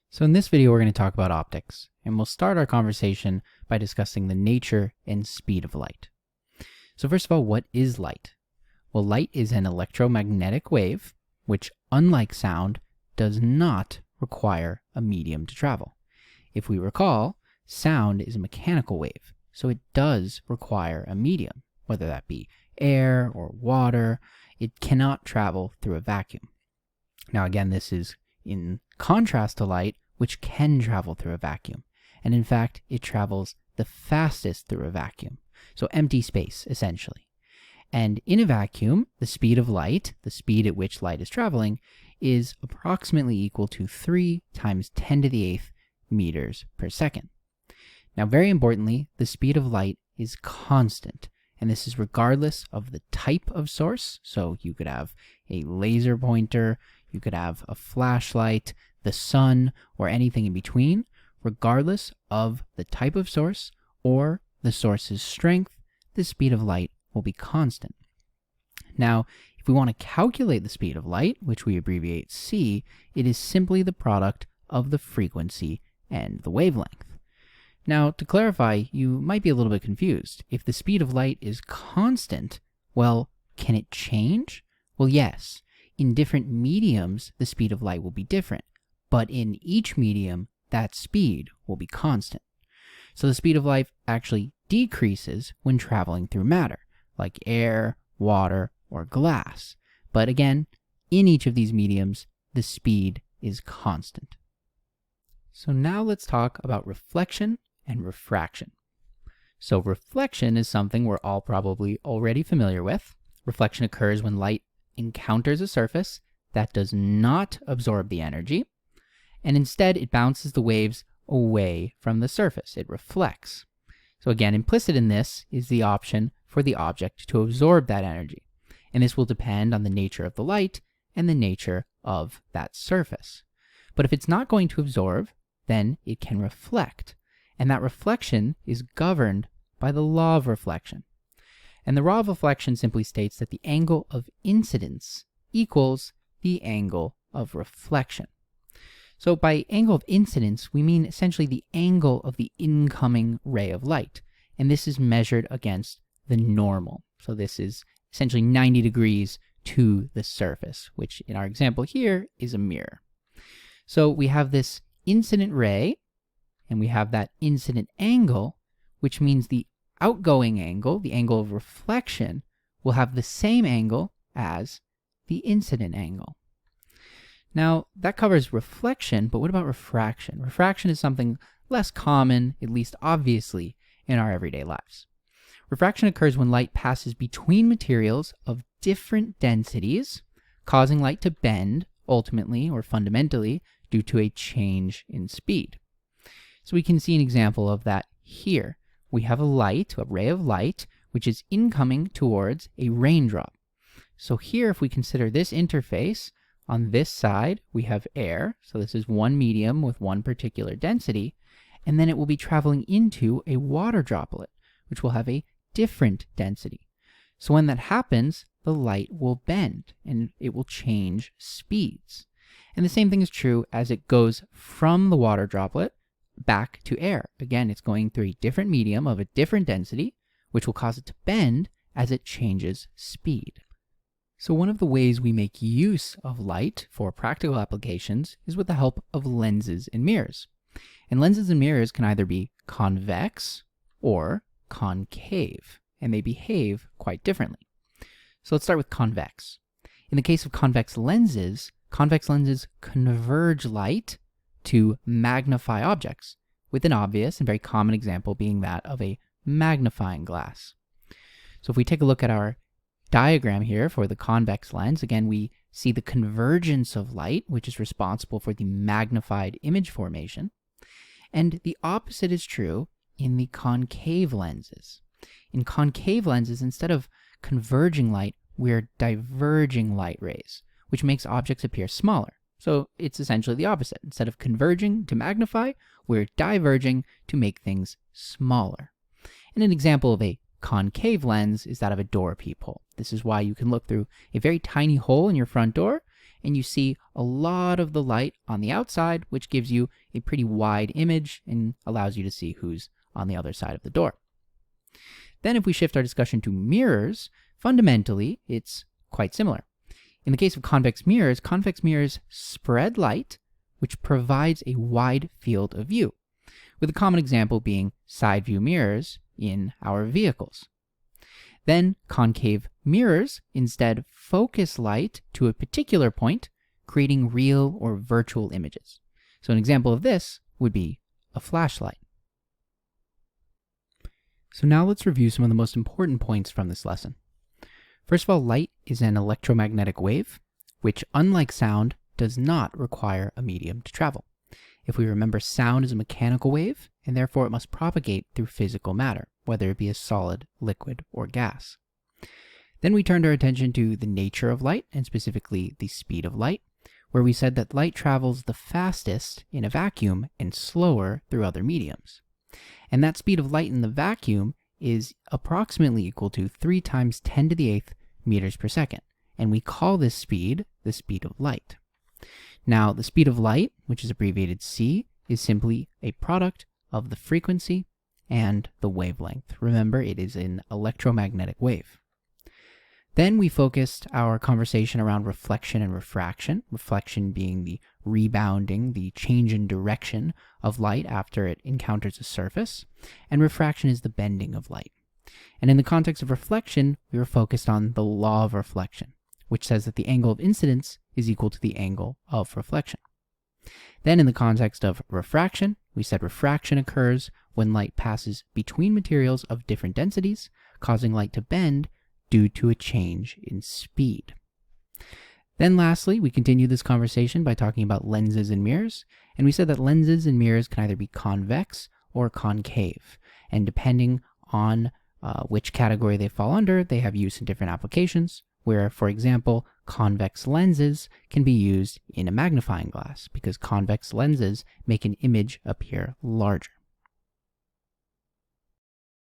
So in this video, we're going to talk about optics, and we'll start our conversation by discussing the nature and speed of light. So first of all, what is light? Well, light is an electromagnetic wave, which, unlike sound, does not require a medium to travel. If we recall, sound is a mechanical wave, so it does require a medium, whether that be air or water. It cannot travel through a vacuum. Now again, this is in contrast to light, which can travel through a vacuum. And in fact, it travels the fastest through a vacuum. So empty space, essentially. And in a vacuum, the speed of light, the speed at which light is traveling, is approximately equal to 3 times 10 to the 8th meters per second. Now, very importantly, the speed of light is constant. And this is regardless of the type of source. So you could have a laser pointer, you could have a flashlight, the sun, or anything in between. Regardless of the type of source or the source's strength, the speed of light will be constant. Now, if we want to calculate the speed of light, which we abbreviate c, it is simply the product of the frequency and the wavelength. Now, to clarify, you might be a little bit confused. If the speed of light is constant, well, can it change? Well, yes. In different mediums, the speed of light will be different, but in each medium, that speed will be constant. So the speed of light actually decreases when traveling through matter, like air, water, or glass. But again, in each of these mediums, the speed is constant. So now let's talk about reflection and refraction. So reflection is something we're all probably already familiar with. Reflection occurs when light encounters a surface that does not absorb the energy, and instead it bounces the waves away from the surface. It reflects. So again, implicit in this is the option for the object to absorb that energy, and this will depend on the nature of the light and the nature of that surface. But if it's not going to absorb, then it can reflect, and that reflection is governed by the law of reflection. And the law of reflection simply states that the angle of incidence equals the angle of reflection. So by angle of incidence, we mean essentially the angle of the incoming ray of light. And this is measured against the normal. So this is essentially 90 degrees to the surface, which in our example here is a mirror. So we have this incident ray, and we have that incident angle, which means the outgoing angle, the angle of reflection, will have the same angle as the incident angle. Now, that covers reflection, but what about refraction? Refraction is something less common, at least obviously, in our everyday lives. Refraction occurs when light passes between materials of different densities, causing light to bend, ultimately or fundamentally, due to a change in speed. So we can see an example of that here. We have a ray of light, which is incoming towards a raindrop. So here, if we consider this interface, on this side, we have air. So this is one medium with one particular density. And then it will be traveling into a water droplet, which will have a different density. So when that happens, the light will bend and it will change speeds. And the same thing is true as it goes from the water droplet back to air. Again, it's going through a different medium of a different density, which will cause it to bend as it changes speed. So one of the ways we make use of light for practical applications is with the help of lenses and mirrors. And lenses and mirrors can either be convex or concave, and they behave quite differently. So let's start with convex. In the case of convex lenses converge light to magnify objects, with an obvious and very common example being that of a magnifying glass. So if we take a look at our diagram here for the convex lens, again, we see the convergence of light, which is responsible for the magnified image formation. And the opposite is true in the concave lenses. In concave lenses, instead of converging light, we're diverging light rays, which makes objects appear smaller. So it's essentially the opposite. Instead of converging to magnify, we're diverging to make things smaller. And an example of a concave lens is that of a door peephole. This is why you can look through a very tiny hole in your front door and you see a lot of the light on the outside, which gives you a pretty wide image and allows you to see who's on the other side of the door. Then if we shift our discussion to mirrors, fundamentally, it's quite similar. In the case of convex mirrors spread light, which provides a wide field of view, with a common example being side view mirrors in our vehicles. Then concave mirrors instead focus light to a particular point, creating real or virtual images. So an example of this would be a flashlight. So now let's review some of the most important points from this lesson. First of all, light is an electromagnetic wave, which, unlike sound, does not require a medium to travel. If we remember, sound is a mechanical wave, and therefore it must propagate through physical matter, whether it be a solid, liquid, or gas. Then we turned our attention to the nature of light, and specifically the speed of light, where we said that light travels the fastest in a vacuum and slower through other mediums. And that speed of light in the vacuum is approximately equal to 3 times 10 to the 8th meters per second, and we call this speed the speed of light. Now, the speed of light, which is abbreviated c, is simply a product of the frequency and the wavelength. Remember, it is an electromagnetic wave. Then we focused our conversation around reflection and refraction, reflection being the rebounding, the change in direction of light after it encounters a surface, and refraction is the bending of light. And in the context of reflection, we were focused on the law of reflection, which says that the angle of incidence is equal to the angle of reflection. Then in the context of refraction, we said refraction occurs when light passes between materials of different densities, causing light to bend due to a change in speed. Then lastly, we continued this conversation by talking about lenses and mirrors, and we said that lenses and mirrors can either be convex or concave, and depending on which category they fall under, they have use in different applications, where, for example, convex lenses can be used in a magnifying glass because convex lenses make an image appear larger.